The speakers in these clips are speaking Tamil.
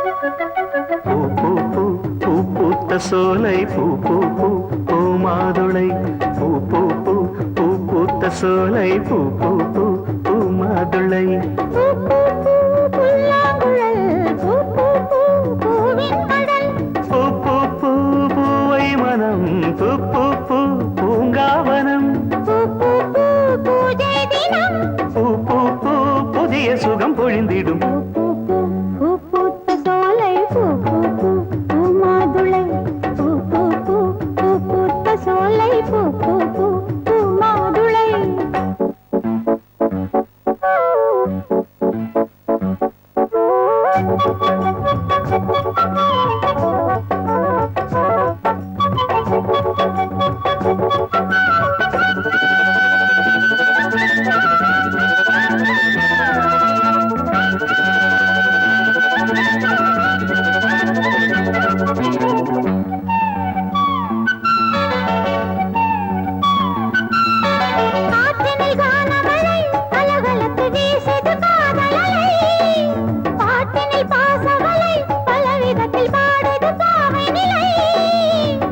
பூ பூ பூ பூ பூத்த சோலை பூ பூ பூ பூ மாதுளை பூ பூ பூ பூ பூத்த சோலை பூ பூ பூ பூ மாதுளை பூ பூ பூ பூவை மனம் பூ பூ பூ பூங்காவனம் பூ பூ பூ புதிய சுகம் பொழிந்திடும்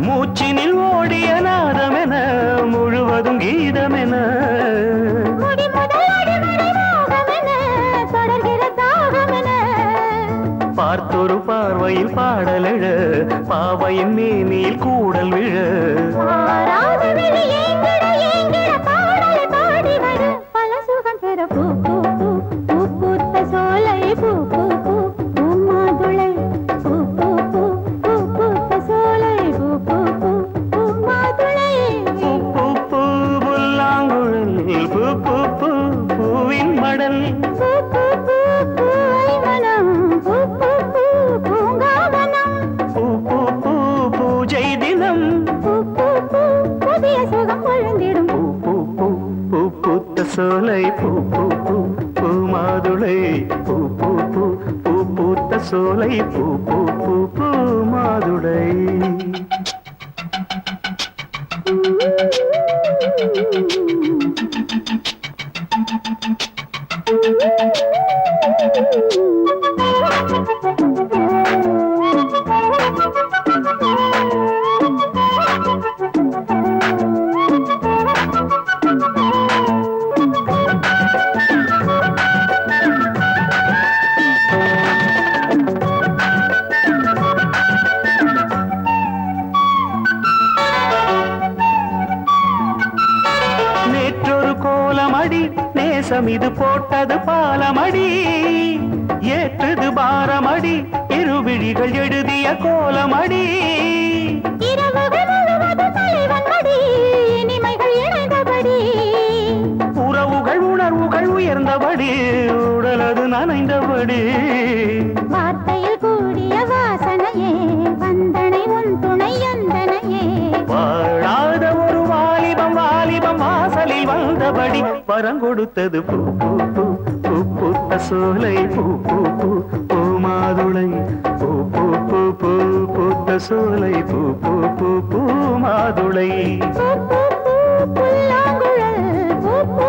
மூச்சினில் ஓடிய நாதமென முழுவதும் கீதமென பார்த்தொரு பார்வையில் பாடலெழ பாவையின் மேனியில் கூடல் விழ பல சுகம் பெற பூ பூ பூ பூ பூத்த சோலை பூ பூ பூ பூ மாதுளை பூ பூ பூ பூ பூத்த சோலை பூ பூ பூ பூ மாதுளை பூ பூ பூ புல்லாங்குழலில் பூ பூ பூ பூவின் மடல் பூ பூ பூ பூவை மனம் பூ பூ பூ பூங்காவனம் பூ பூ பூ பூஜை தினம் பூ பூ பூ புதிய சுகம் பொழிந்திடும் பூ பூ பூ பூ பூத்த சோலை பூ பூ பூ பூ மாதுளை பூ பூ பூ பூ பூத்த சோலை பூ பூ பூ பூ மாதுளை நேற்றொரு கோலமடி நேசம் இது போட்டது பாலமடி ஏற்றது பாரமடி இருவிழிகள் எழுதிய கோலமடி உறவுகள் உணர்வுகள் உயர்ந்தபடி உடலது நனைந்தபடி வார்த்தையில் கூடிய வாசனையே வந்தனை உன் துணை எந்தனையே வாழாத ஒரு வாலிபம் வாலிபம் வாசலில் வந்தபடி வரம் கொடுத்தது பூ பூ பூ பூ பூத்த சோலை பூ பூ பூ பூ மாதுளை பூ பூ பூ பூ பூத்த சோலை பூ பூ பூ பூ மாதுளை புல்லாங்குழல் பூ பூ